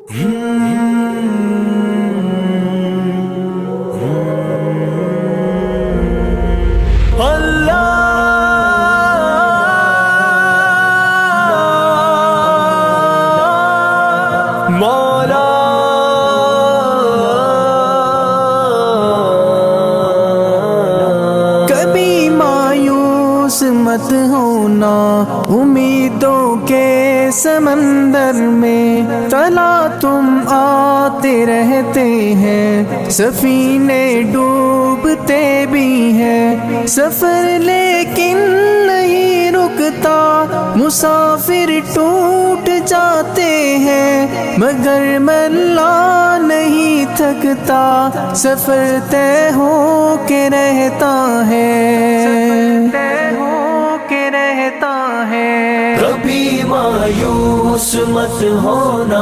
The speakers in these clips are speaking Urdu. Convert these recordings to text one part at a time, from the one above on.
کبھی مایوس مت ہونا امیدوں کے سمندر میں، طلع تم آتے رہتے ہیں، سفینے ڈوبتے بھی ہیں، سفر لیکن نہیں رکتا، مسافر ٹوٹ جاتے ہیں، مگر ملا نہیں تھکتا، سفر طے ہو کے رہتا ہے، کبھی مایوس مت ہونا،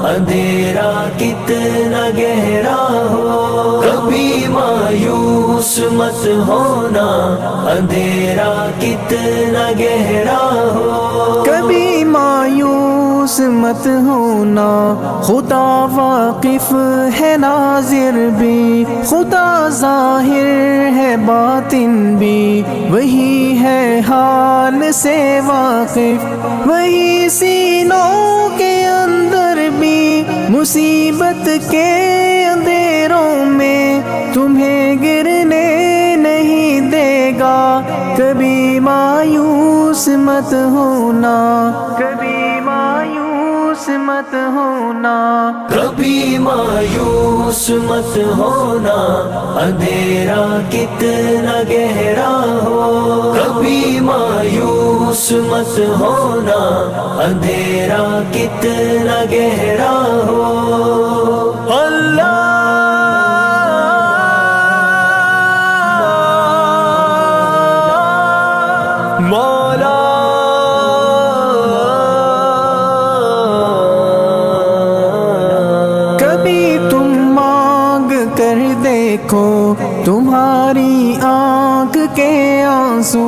اندھیرا کتنا گہرا ہو، کبھی مایوس مت ہونا، اندھیرا کتنا گہرا ہو، کبھی مایوس مت ہونا، خدا واقف ہے ناظر بھی، خدا ظاہر ہے باطن بھی، وہی ہے حال سے واقف، وہی سینوں کے اندر بھی، مصیبت کے اندھیروں میں تمہیں گرنے نہیں دے گا، کبھی مایوس مت ہونا، کبھی مایوس مت ہونا، کبھی مایوس مت ہونا، اندھیرا کتنا گہرا ہو، کبھی مایوس مت ہونا، اندھیرا کتنا گہرا ہو، اللہ مولا کبھی تم مانگ کر دیکھو، تمہاری آنکھ کے آنسو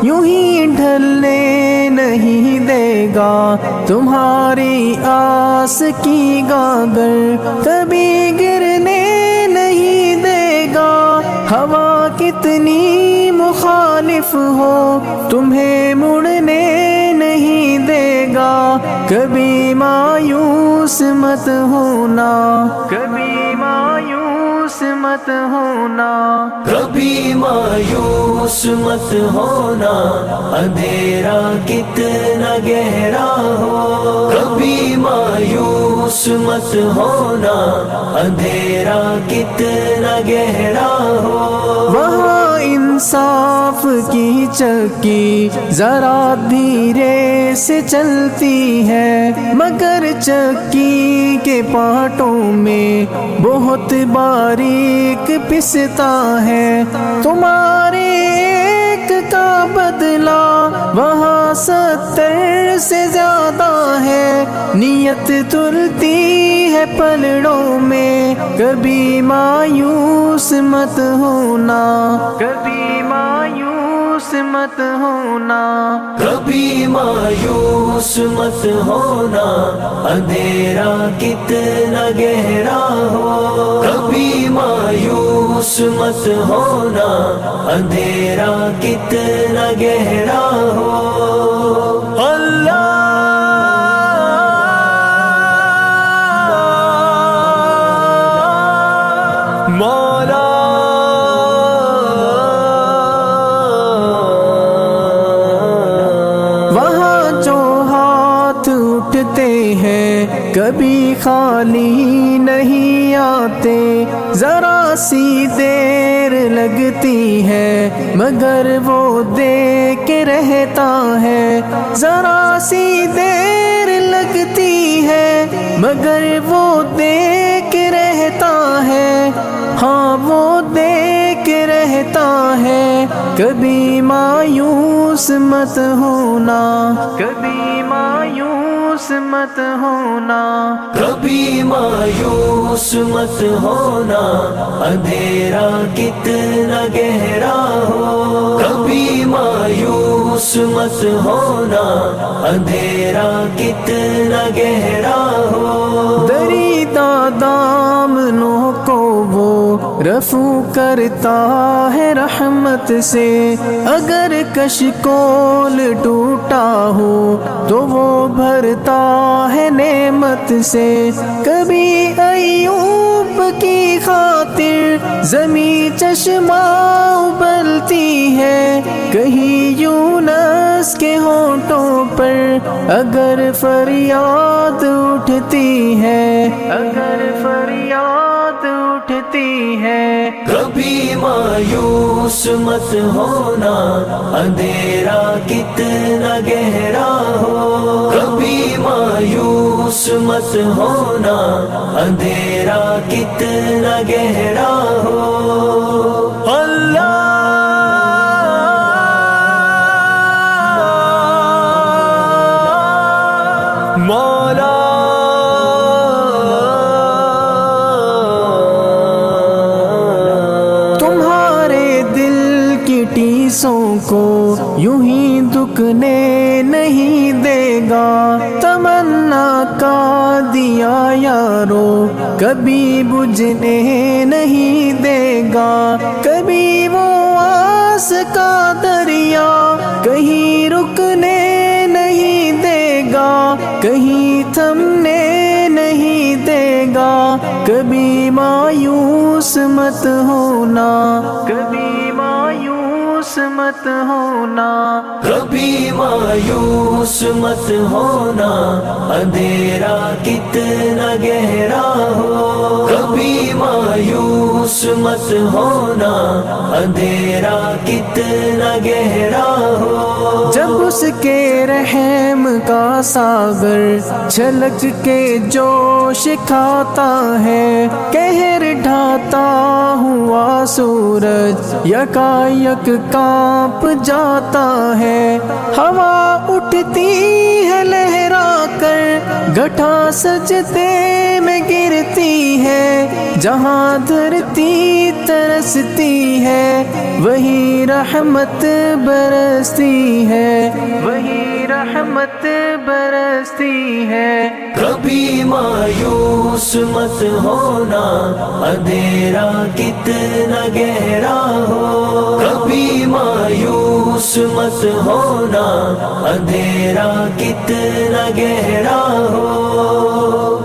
یوں ہی ڈھلنے نہیں دے گا، تمہاری آس کی گاگر کبھی گرنے نہیں دے گا، ہوا کتنی مخالف ہو تمہیں مڑنے نہیں دے گا، کبھی مایوس مت ہونا، کبھی مایوس مت ہونا، کبھی مایوس مت ہونا، اندھیرا کتنا گہرا ہو، کبھی مایوس مت ہونا، اندھیرا کتنا گہرا ہو، وہاں انصاف کی چکی ذرا دھیرے سے چلتی ہے، مگر چکی کے پارٹوں میں بہت باریک پستا ہے، تمہارے ایک کا بدلہ وہاں 70 سے زیادہ ہے، نیت تلتی ہے پلڑوں میں، کبھی مایوس مت ہونا، کبھی مایوس مت ہونا، کبھی مایوس مت ہونا، اندھیرا کتنا گہرا ہو، کبھی مایوس مت ہونا، اندھیرا کتنا گہرا ہو، اللہ مولا وہاں جو ہاتھ اٹھتے ہیں کبھی خالی نہیں آتے، ذرا سی دیر لگتی ہے مگر وہ دے کے رہتا ہے، ذرا سی دیر لگتی ہے مگر وہ دے کے رہتا ہے، ہاں وہ دے کے رہتا ہے، کبھی مایوس مت ہونا، کبھی مایوس مت ہونا، کبھی مایوس مت ہونا، اندھیرا کتنا گہرا ہو، کبھی مایوس مت ہونا، اندھیرا کتنا گہرا ہو، دامنوں کو وہ رفو کرتا ہے رحمت سے، اگر کشکول ٹوٹا ہو تو وہ بھرتا ہے نعمت سے، کبھی ایوب کی خاطر زمین چشمہ ابلتی ہے، کہیں یونس کے ہونٹوں پر اگر فریاد اٹھتی ہے، اگر فریاد اٹھتی ہے۔ کبھی مایوس مت ہونا، اندھیرا کتنا گہرا ہو، کبھی مایوس مت ہونا، اندھیرا کتنا گہرا ہو۔ اللہ مولا تمہارے دل کی ٹیسوں کو یوں ہی دکنے نہیں دے گا، تمنا کا دیا یارو کبھی بجھنے نہیں دے گا، کبھی وہ آس کا دریا کہیں رکنے نہیں دے گا، کہیں تھمنے نہیں دے گا، کبھی مایوس مت ہونا، کبھی مایوس مت ہونا، کبھی مایوس مت ہونا، اندھیرا کتنا گہرا ہو، کبھی مایوس مت ہونا، اندھیرا کتنا گہرا ہو۔ جب اس کے رحم کا ساغر چھلک کے جوش کھاتا ہے، قہر ڈھاتا ہوا سورج یکایک کانپ جاتا ہے، ہوا اٹھتی ہے لہرا کر گھٹا سجدے میں گرتی ہے، جہاں دھرتی ترستی ہے وہی رحمت برستی ہے، وہی رحمت برستی ہے۔ کبھی مایوس مت ہونا، اندھیرا کتنا گہرا ہو، کبھی مایوس مت ہونا، اندھیرا کتنا گہرا ہو۔